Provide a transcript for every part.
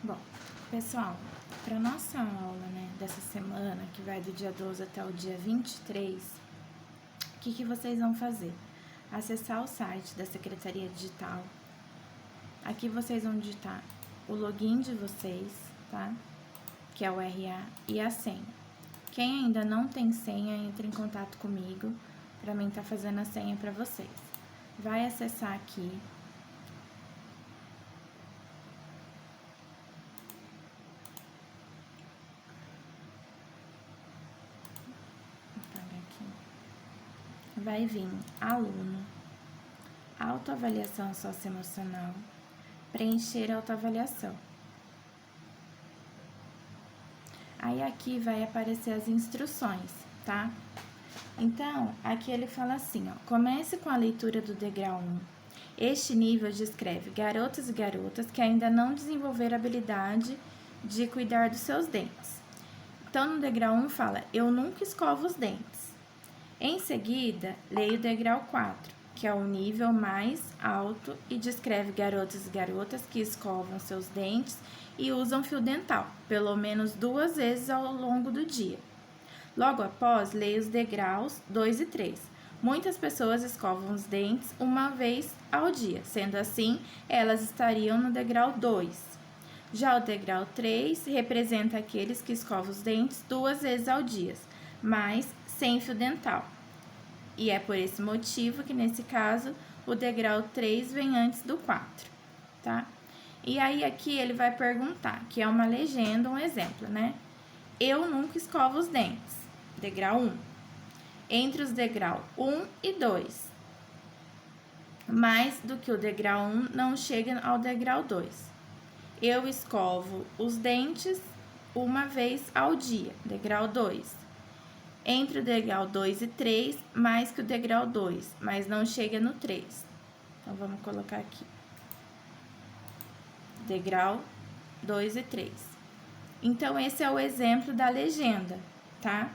Bom, pessoal, para nossa aula, dessa semana, que vai do dia 12 até o dia 23, o que vocês vão fazer? Acessar o site da Secretaria Digital. Aqui vocês vão digitar o login de vocês, tá? Que é o RA e a senha. Quem ainda não tem senha, entre em contato comigo para mim estar fazendo a senha para vocês. Vai acessar aqui. Vai vir aluno, autoavaliação socioemocional, preencher a autoavaliação. Aí aqui vai aparecer as instruções, tá? Então, aqui ele fala assim, ó, comece com a leitura do degrau 1. Este nível descreve garotos e garotas que ainda não desenvolveram a habilidade de cuidar dos seus dentes. Então, no degrau 1 fala, eu nunca escovo os dentes. Em seguida, leia o degrau 4, que é o nível mais alto e descreve garotos e garotas que escovam seus dentes e usam fio dental, pelo menos 2 vezes ao longo do dia. Logo após, leia os degraus 2 e 3. Muitas pessoas escovam os dentes uma vez ao dia, sendo assim, elas estariam no degrau 2. Já o degrau 3 representa aqueles que escovam os dentes 2 vezes ao dia, mas sem fio dental. E é por esse motivo que, nesse caso, o degrau 3 vem antes do 4, tá? E aí, aqui ele vai perguntar, que é uma legenda, um exemplo, né? Eu nunca escovo os dentes. Degrau 1. Entre os degrau 1 e 2. Mais do que o degrau 1 não chega ao degrau 2. Eu escovo os dentes uma vez ao dia. Degrau 2. Entre o degrau 2 e 3, mais que o degrau 2, mas não chega no 3. Então, vamos colocar aqui. Degrau 2 e 3. Então, esse é o exemplo da legenda, tá?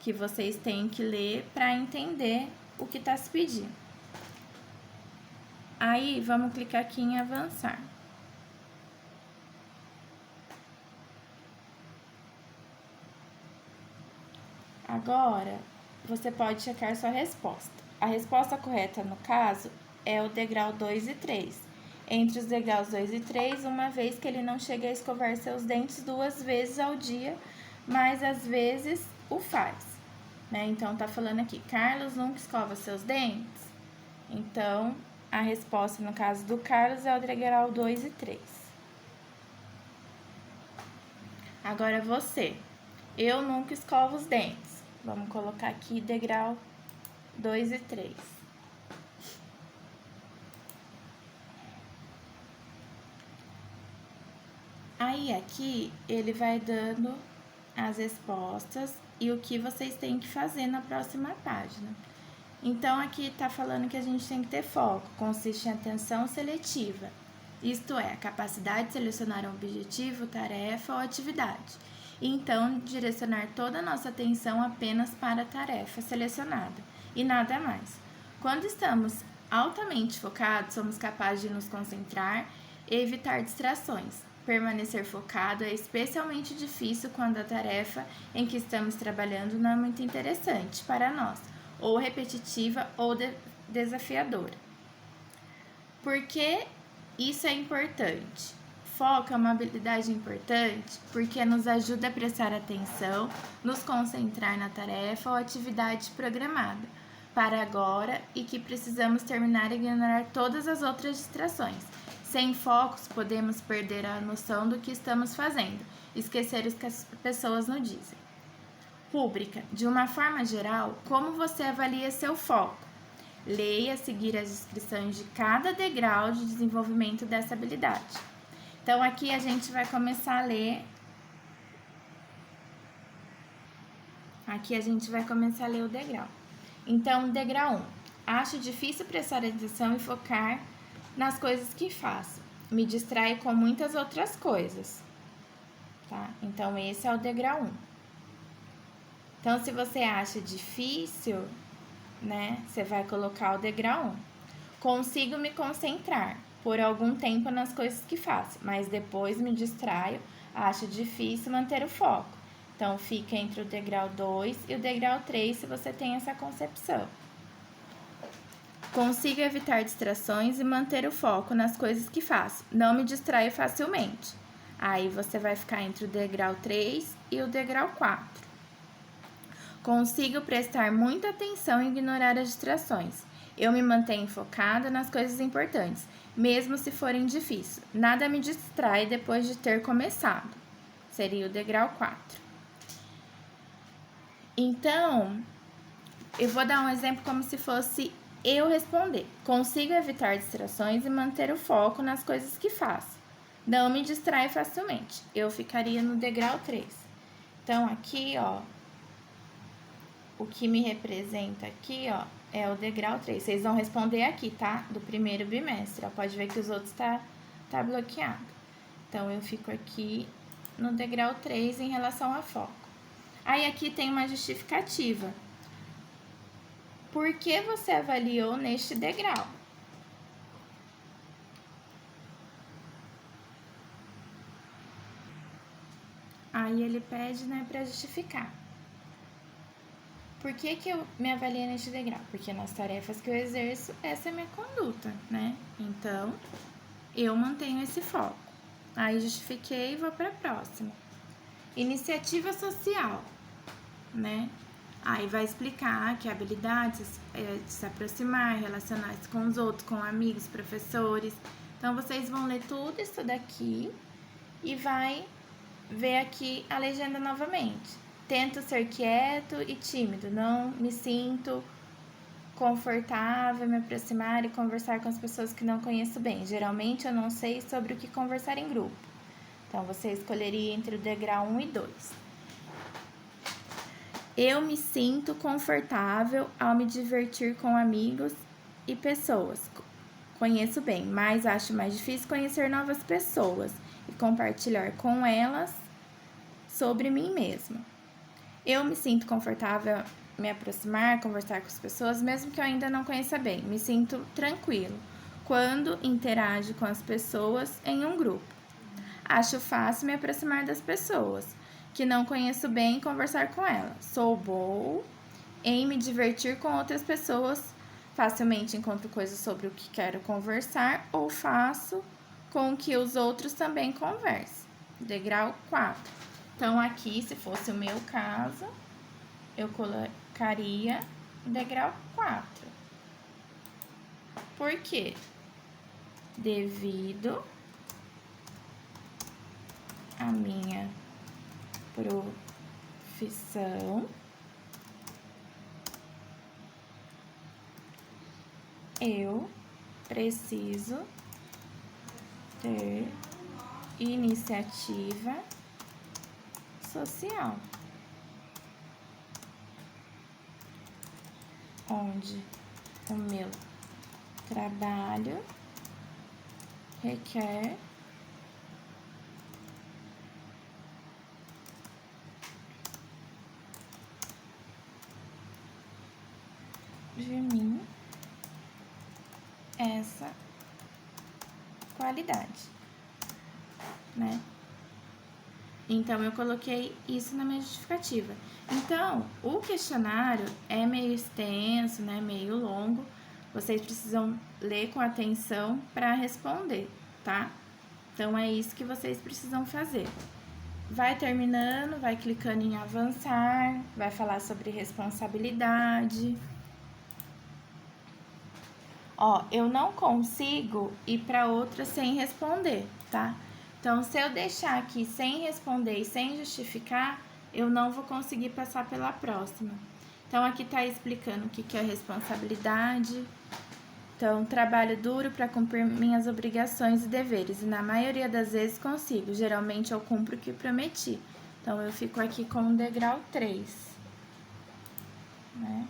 Que vocês têm que ler para entender o que está se pedindo. Aí, vamos clicar aqui em avançar. Agora, você pode checar sua resposta. A resposta correta, no caso, é o degrau 2 e 3. Entre os degraus 2 e 3, uma vez que ele não chega a escovar seus dentes 2 vezes ao dia, mas às vezes o faz, né? Então, tá falando aqui, Carlos nunca escova seus dentes? Então, a resposta, no caso do Carlos, é o degrau 2 e 3. Agora, você. Eu nunca escovo os dentes. Vamos colocar aqui degrau 2 e 3. Aí, aqui, ele vai dando as respostas e o que vocês têm que fazer na próxima página. Então, aqui tá falando que a gente tem que ter foco, consiste em atenção seletiva. Isto é, a capacidade de selecionar um objetivo, tarefa ou atividade. E então, direcionar toda a nossa atenção apenas para a tarefa selecionada e nada mais. Quando estamos altamente focados, somos capazes de nos concentrar e evitar distrações. Permanecer focado é especialmente difícil quando a tarefa em que estamos trabalhando não é muito interessante para nós, ou repetitiva ou desafiadora. Por que isso é importante? Foco é uma habilidade importante porque nos ajuda a prestar atenção, nos concentrar na tarefa ou atividade programada para agora e que precisamos terminar e ignorar todas as outras distrações. Sem focos, podemos perder a noção do que estamos fazendo, esquecer o que as pessoas nos dizem. Rúbrica. De uma forma geral, como você avalia seu foco? Leia a seguir as descrições de cada degrau de desenvolvimento dessa habilidade. Então, aqui a gente vai começar a ler. Aqui a gente vai começar a ler o degrau. Então, degrau 1. Acho difícil prestar atenção e focar nas coisas que faço. Me distrai com muitas outras coisas. Tá? Então, esse é o degrau 1. Então, se você acha difícil, né, você vai colocar o degrau 1. Consigo me concentrar. por algum tempo nas coisas que faço, mas depois me distraio, acho difícil manter o foco. Então, fica entre o degrau 2 e o degrau 3 se você tem essa concepção. Consigo evitar distrações e manter o foco nas coisas que faço. Não me distraio facilmente. Aí você vai ficar entre o degrau 3 e o degrau 4. Consigo prestar muita atenção e ignorar as distrações. Eu me mantenho focada nas coisas importantes, mesmo se forem difíceis. Nada me distrai depois de ter começado. Seria o degrau 4. Então, eu vou dar um exemplo como se fosse eu responder. Consigo evitar distrações e manter o foco nas coisas que faço. Não me distrai facilmente. Eu ficaria no degrau 3. Então, aqui, ó, o que me representa aqui, ó, é o degrau 3. Vocês vão responder aqui, tá? Do primeiro bimestre. Ó, pode ver que os outros tá bloqueado. Então, eu fico aqui no degrau 3 em relação a foco. Aí, aqui tem uma justificativa. Por que você avaliou neste degrau? Aí, ele pede, né, para justificar. Por que eu me avaliei neste degrau? Porque nas tarefas que eu exerço, essa é a minha conduta, né? Então, eu mantenho esse foco. Aí, justifiquei e vou para a próxima. Iniciativa social, né? Aí vai explicar que a habilidade é de se aproximar, relacionar-se com os outros, com amigos, professores. Então, vocês vão ler tudo isso daqui e vai ver aqui a legenda novamente. Tento ser quieto e tímido, não me sinto confortável me aproximar e conversar com as pessoas que não conheço bem. Geralmente, eu não sei sobre o que conversar em grupo. Então, você escolheria entre o degrau 1 e 2. Eu me sinto confortável ao me divertir com amigos e pessoas. Conheço bem, mas acho mais difícil conhecer novas pessoas e compartilhar com elas sobre mim mesma. Eu me sinto confortável me aproximar, conversar com as pessoas, mesmo que eu ainda não conheça bem. Me sinto tranquilo quando interajo com as pessoas em um grupo. Acho fácil me aproximar das pessoas que não conheço bem e conversar com elas. Sou boa em me divertir com outras pessoas. Facilmente encontro coisas sobre o que quero conversar ou faço com que os outros também conversem. Degrau 4. Então, aqui, se fosse o meu caso, eu colocaria degrau 4. Por quê? Devido à minha profissão, eu preciso ter iniciativa social, onde o meu trabalho requer de mim essa qualidade, né? Então, eu coloquei isso na minha justificativa. Então, o questionário é meio extenso, né? Meio longo. Vocês precisam ler com atenção para responder, tá? Então, é isso que vocês precisam fazer. Vai terminando, vai clicando em avançar, vai falar sobre responsabilidade. Ó, eu não consigo ir para outra sem responder, tá? Então, se eu deixar aqui sem responder e sem justificar, eu não vou conseguir passar pela próxima. Então, aqui tá explicando o que é responsabilidade. Então, trabalho duro para cumprir minhas obrigações e deveres. E na maioria das vezes consigo. Geralmente, eu cumpro o que prometi. Então, eu fico aqui com o degrau 3. Né?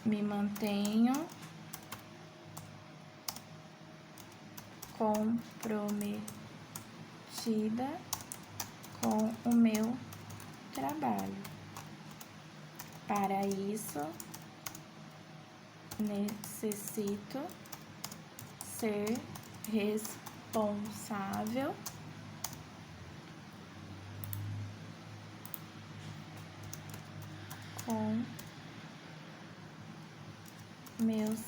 Me mantenho comprometida com o meu trabalho. Para isso, necessito ser responsável com meus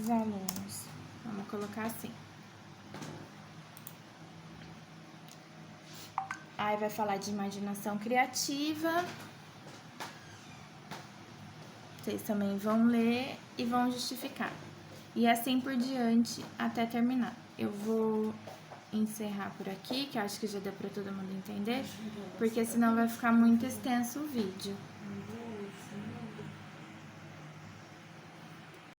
alunos. Vamos colocar assim. Aí vai falar de imaginação criativa. Vocês também vão ler e vão justificar. E assim por diante até terminar. Eu vou encerrar por aqui, que eu acho que já deu para todo mundo entender, porque senão vai ficar muito extenso o vídeo.